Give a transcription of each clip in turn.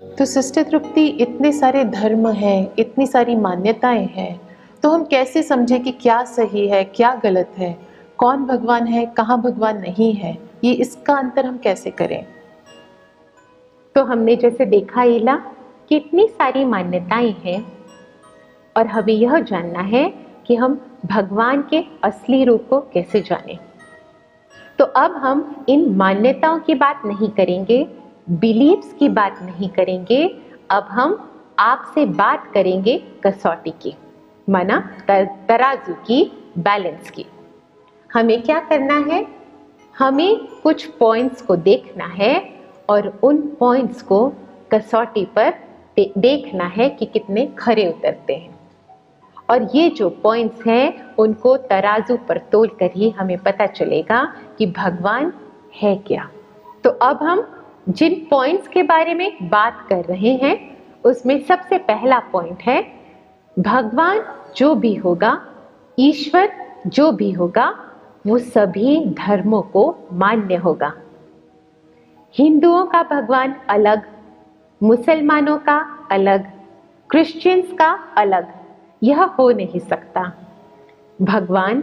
तो सिस्टर तृप्ति, इतने सारे धर्म हैं, इतनी सारी मान्यताएं हैं, तो हम कैसे समझें कि क्या सही है, क्या गलत है, कौन भगवान है, कहाँ भगवान नहीं है? ये इसका अंतर हम कैसे करें? तो हमने जैसे देखा इला कि इतनी सारी मान्यताएं हैं और हमें यह जानना है कि हम भगवान के असली रूप को कैसे जानें। तो अब हम इन मान्यताओं की बात नहीं करेंगे, बिलीव्स की बात नहीं करेंगे। अब हम आपसे बात करेंगे कसौटी की, माना तराजू की, बैलेंस की। हमें क्या करना है? हमें कुछ पॉइंट्स को देखना है और उन पॉइंट्स को कसौटी पर देखना है कि कितने खरे उतरते हैं। और ये जो पॉइंट्स हैं उनको तराजू पर तोल कर ही हमें पता चलेगा कि भगवान है क्या। तो अब हम जिन पॉइंट्स के बारे में बात कर रहे हैं उसमें सबसे पहला पॉइंट है, भगवान जो भी होगा, ईश्वर जो भी होगा, वो सभी धर्मों को मान्य होगा। हिंदुओं का भगवान अलग, मुसलमानों का अलग, क्रिश्चियंस का अलग, यह हो नहीं सकता। भगवान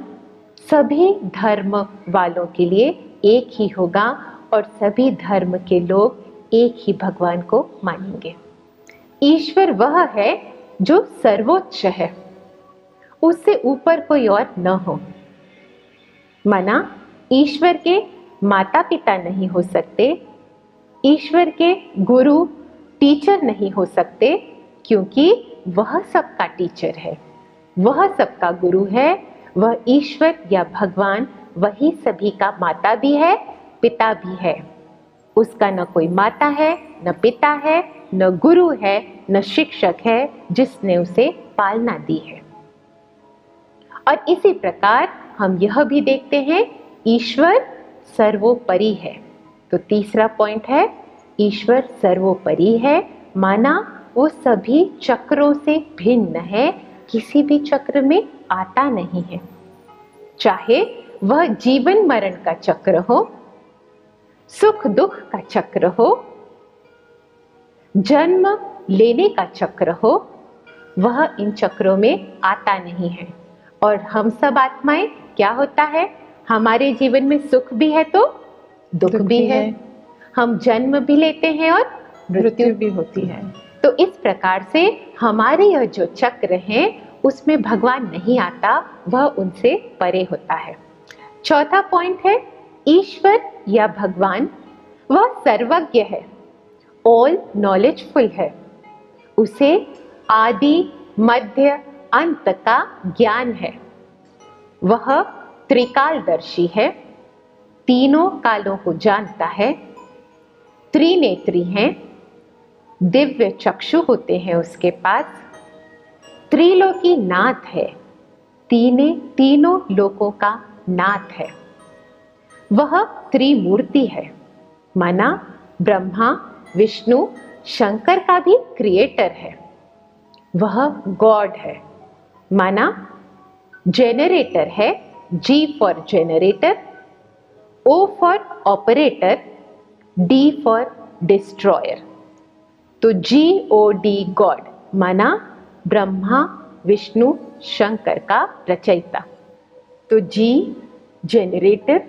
सभी धर्म वालों के लिए एक ही होगा और सभी धर्म के लोग एक ही भगवान को मानेंगे। ईश्वर वह है जो सर्वोच्च है, उससे ऊपर कोई और न हो। माना ईश्वर के माता पिता नहीं हो सकते, ईश्वर के गुरु टीचर नहीं हो सकते, क्योंकि वह सबका टीचर है, वह सबका गुरु है। वह ईश्वर या भगवान वही सभी का माता भी है, पिता भी है। उसका न कोई माता है, न पिता है, न गुरु है, न शिक्षक है जिसने उसे पालना दी है। और इसी प्रकार हम यह भी देखते हैं, ईश्वर सर्वोपरि है। तो तीसरा पॉइंट है, ईश्वर सर्वोपरि है, माना वो सभी चक्रों से भिन्न है, किसी भी चक्र में आता नहीं है। चाहे वह जीवन मरण का चक्र हो, सुख दुख का चक्र हो, जन्म लेने का चक्र हो, वह इन चक्रों में आता नहीं है। और हम सब आत्माएं, क्या होता है, हमारे जीवन में सुख भी है तो दुख भी है, हम जन्म भी लेते हैं और मृत्यु भी होती है। तो इस प्रकार से हमारे यह जो चक्र हैं उसमें भगवान नहीं आता, वह उनसे परे होता है। चौथा पॉइंट है, ईश्वर या भगवान वह सर्वज्ञ है, ऑल नॉलेजफुल है, उसे आदि मध्य अंत का ज्ञान है। वह त्रिकालदर्शी है, तीनों कालों को जानता है, त्रिनेत्री हैं, दिव्य चक्षु होते हैं उसके पास, त्रिलोकी नाथ है, तीनों लोकों का नाथ है। वह त्रिमूर्ति है, माना ब्रह्मा विष्णु शंकर का भी क्रिएटर है। वह गॉड है, माना जेनरेटर है, G for generator, O for operator, D for destroyer. तो GOD गॉड, माना ब्रह्मा विष्णु शंकर का रचयिता। तो जी जेनरेटर,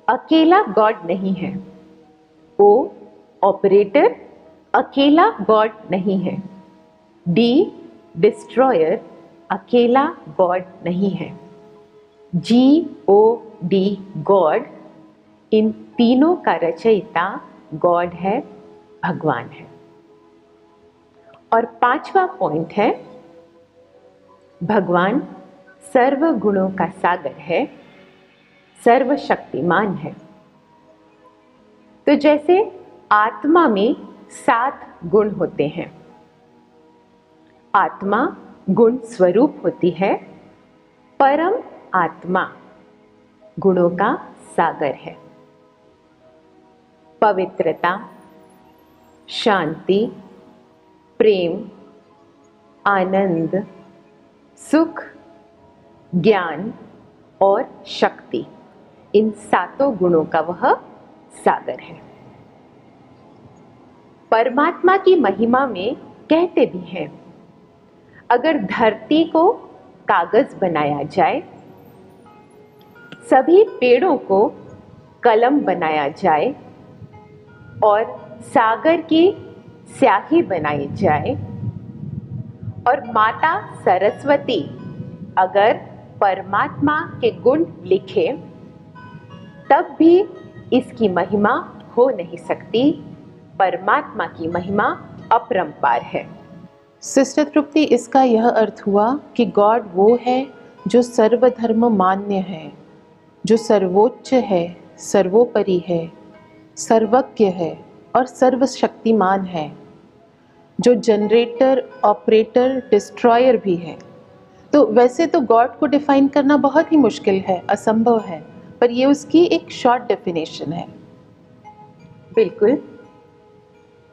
अकेला गॉड नहीं है, ओ ऑपरेटर, अकेला गॉड नहीं है, डी डिस्ट्रॉयर, अकेला गॉड नहीं है। GOD गॉड, इन तीनों का रचयिता गॉड है, भगवान है। और पांचवा पॉइंट है, भगवान सर्व गुणों का सागर है, सर्वशक्तिमान है। तो जैसे आत्मा में 7 गुण होते हैं, आत्मा गुण स्वरूप होती है, परम आत्मा गुणों का सागर है। पवित्रता, शांति, प्रेम, आनंद, सुख, ज्ञान और शक्ति, इन 7 गुणों का वह सागर है। परमात्मा की महिमा में कहते भी हैं, अगर धरती को कागज बनाया जाए, सभी पेड़ों को कलम बनाया जाए और सागर की स्याही बनाई जाए और माता सरस्वती अगर परमात्मा के गुण लिखे, तब भी इसकी महिमा हो नहीं सकती। परमात्मा की महिमा अपरंपार है। सिस्टर तृप्ति, इसका यह अर्थ हुआ कि गॉड वो है जो सर्वधर्म मान्य है, जो सर्वोच्च है, सर्वोपरि है, सर्वज्ञ है और सर्वशक्तिमान है, जो जनरेटर, ऑपरेटर, डिस्ट्रॉयर भी है। तो वैसे तो गॉड को डिफाइन करना बहुत ही मुश्किल है, असंभव है, पर ये उसकी एक शॉर्ट डेफिनेशन है। बिल्कुल।